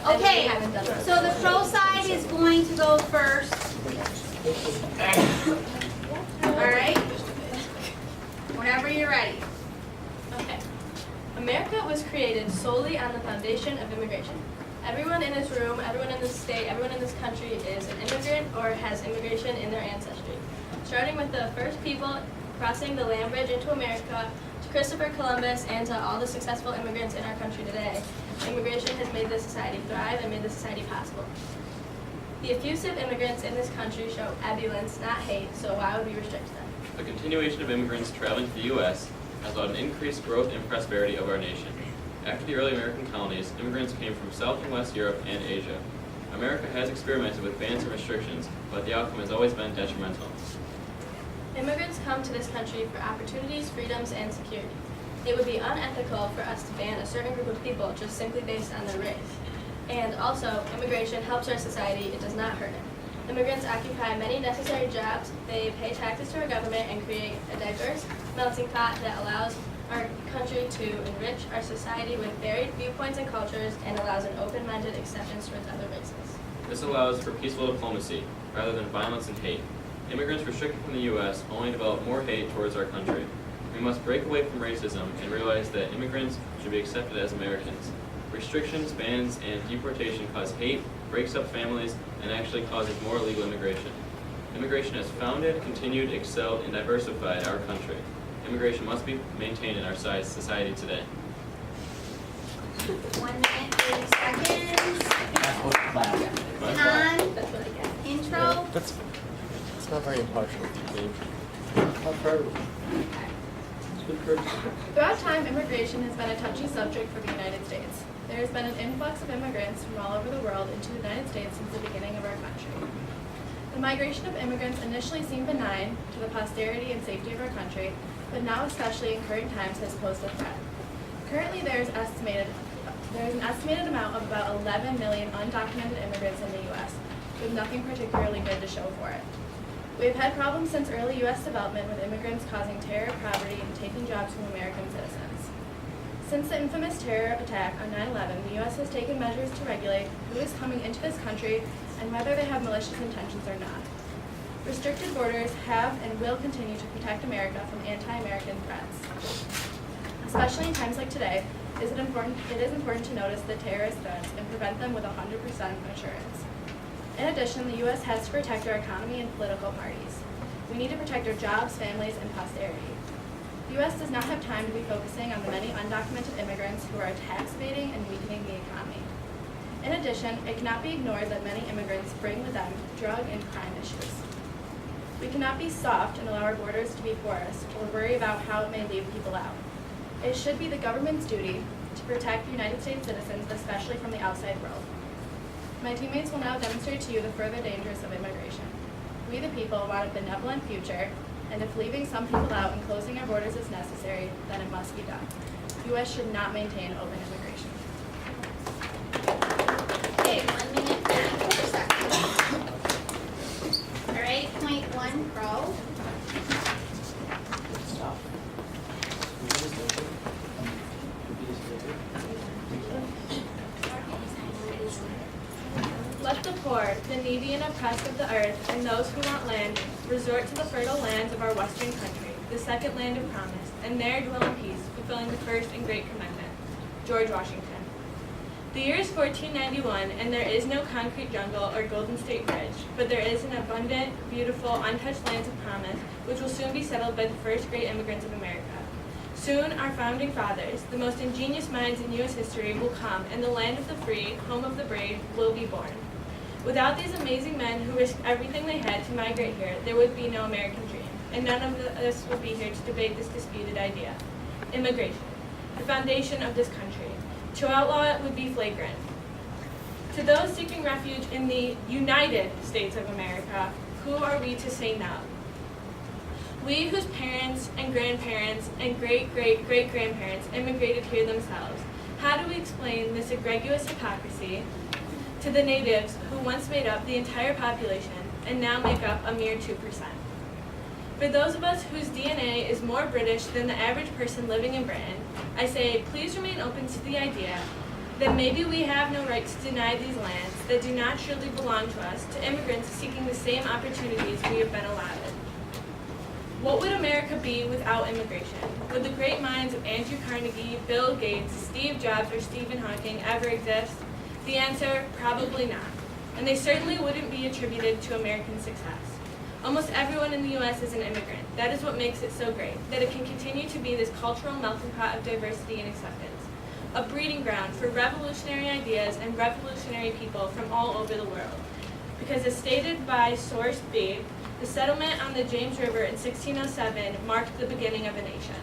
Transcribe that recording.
Okay, so the pro side is going to go first. Alright? Whenever you're ready. Okay. America was created solely on the foundation of immigration. Everyone in this room, everyone in this state, everyone in this country is an immigrant or has immigration in their ancestry. Starting with the first people crossing the land bridge into America, to Christopher Columbus, and to all the successful immigrants in our country today, immigration has made this society thrive and made this society possible. The effusive immigrants in this country show ebullience, not hate, so why would we restrict them? The continuation of immigrants traveling to the U.S. has allowed an increased growth and prosperity of our nation. After the early American colonies, immigrants came from South and West Europe and Asia. America has experimented with bans and restrictions, but the outcome has always been detrimental. Immigrants come to this country for opportunities, freedoms, and security. It would be unethical for us to ban a certain group of people just simply based on their race. And also, immigration helps our society, it does not hurt it. Immigrants occupy many necessary jobs, they pay taxes to our government and create a diverse melting pot that allows our country to enrich our society with varied viewpoints and cultures and allows an open-minded acceptance towards other races. This allows for peaceful diplomacy, rather than violence and hate. Immigrants restricted from the U.S. only develop more hate towards our country. We must break away from racism and realize that immigrants should be accepted as Americans. Restrictions, bans, and deportation cause hate, breaks up families, and actually causes more illegal immigration. Immigration has founded, continued, excelled, and diversified our country. Immigration must be maintained in our society today. 1 minute, 30 seconds. That's what class. Time, That's what I get. intro. That's not very impartial, Dave. Throughout time, immigration has been a touchy subject for the United States. There has been an influx of immigrants from all over the world into the United States since the beginning of our country. The migration of immigrants initially seemed benign to the posterity and safety of our country, but now, especially in current times, has posed a threat. Currently, there is an estimated amount of about 11 million undocumented immigrants in the U.S., with nothing particularly good to show for it. We have had problems since early U.S. development with immigrants causing terror, poverty, and taking jobs from American citizens. Since the infamous terror attack on 9/11, the U.S. has taken measures to regulate who is coming into this country and whether they have malicious intentions or not. Restricted borders have and will continue to protect America from anti-American threats. Especially in times like today, it is important to notice the terrorist threats and prevent them with 100% assurance. In addition, the U.S. has to protect our economy and political parties. We need to protect our jobs, families, and posterity. The U.S. does not have time to be focusing on the many undocumented immigrants who are tax evading and weakening the economy. In addition, it cannot be ignored that many immigrants bring with them drug and crime issues. We cannot be soft and allow our borders to be porous or worry about how it may leave people out. It should be the government's duty to protect United States citizens, especially from the outside world. My teammates will now demonstrate to you the further dangers of immigration. We the people want a benevolent future, and if leaving some people out and closing our borders is necessary, then it must be done. The U.S. should not maintain open immigration. Okay, 1 minute, 34 seconds. All right, point 1, pro. Let the poor, the needy and oppressed of the earth, and those who want land, resort to the fertile lands of our western country, the second land of promise, and there dwell in peace, fulfilling the first and great commandment. George Washington. The year is 1491, and there is no concrete jungle or Golden State Bridge, but there is an abundant, beautiful, untouched lands of promise, which will soon be settled by the first great immigrants of America. Soon our founding fathers, the most ingenious minds in U.S. history, will come, and the land of the free, home of the brave, will be born. Without these amazing men who risked everything they had to migrate here, there would be no American dream, and none of us would be here to debate this disputed idea. Immigration, the foundation of this country. To outlaw it would be flagrant. To those seeking refuge in the United States of America, who are we to say no? We whose parents and grandparents and great-great-great-grandparents immigrated here themselves, how do we explain this egregious hypocrisy to the natives who once made up the entire population and now make up a mere 2%? For those of us whose DNA is more British than the average person living in Britain, I say please remain open to the idea then maybe we have no right to deny these lands that do not surely belong to us to immigrants seeking the same opportunities we have been allowed. What would America be without immigration? Would the great minds of Andrew Carnegie, Bill Gates, Steve Jobs, or Stephen Hawking ever exist? The answer, probably not. And they certainly wouldn't be attributed to American success. Almost everyone in the U.S. is an immigrant. That is what makes it so great, that it can continue to be this cultural melting pot of diversity and acceptance, a breeding ground for revolutionary ideas and revolutionary people from all over the world. Because as stated by Source B, the settlement on the James River in 1607 marked the beginning of a nation.